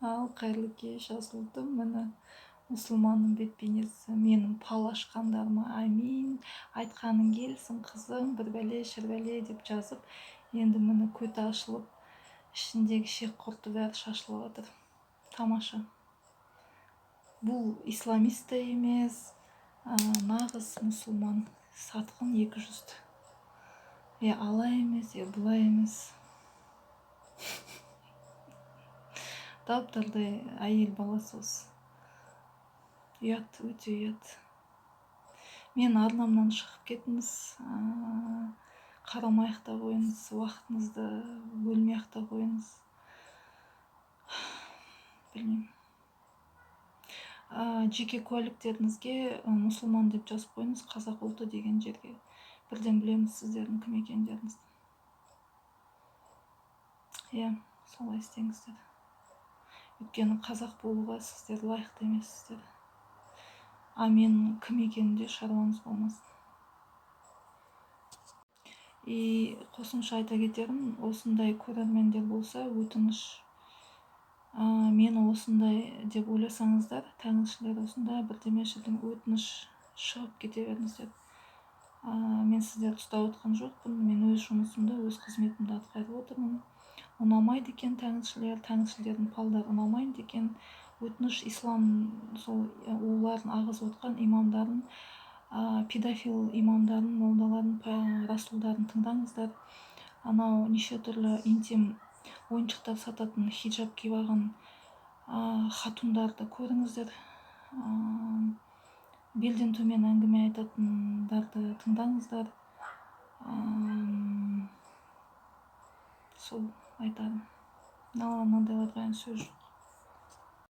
Ал кайырлы кеш Асылтым, міне мұсылманның бет бейнесі, менің пал ашқандарыма амин, айтқаның келсін қызым, бір бәле шірбәле деп жазып, енді міне көті ашылып, ішіндегі шек құрты бәрі шашылып жатыр. Тамаша. Бұл исламист та емес, нағыз мұсылман, сатқын 200. Алай емес, бұлай емес. Таптырдай әйел баласы осы. Ұят, өте ұят. Мен арнамнан шығып кетіңіз, қарамай-ақ та қойыңыз, уақытыңызды бөлмей-ақ та қойыңыз. Білмеймін. Жеке куәліктеріңізге мұсылман деп жазып қойыңыз, қазақ ұлты деген жерге. Бірден білеміз сіздердің кім екендеріңізді. Солай істеңіздер. Өйткені қазақ болуға сіздер лайықты емессіздер. Мен кім екенінде шаруаңыз болмасын. Қосымша айта кетерім, осындай көрермендер болса, өтініш, мені осындай деп ойласаңыздар, тәңіршілер осындай бірдемешілдің өтініш шығып кете беріңіздер. Мен сіздерді ұстап отқан жоқпын, мен өз жұмысымды, өз қызметімді атқарып отырмын. Ұнамайды екен тәңіршілердің палдары ұнамайды екен, өтініш ислам сол олардың ағызып отқан имамдарын, педофил имамдарын, молдаларын, расулдарын тыңдаңыздар. Анау неше түрлі интим ойыншықтар сататын хиджаб киіп алған хатундарды көріңіздер. Белден төмен әңгіме айтатындарды тыңдаңыздар. Сол айтарым. Мынандайларға сөз жоқ.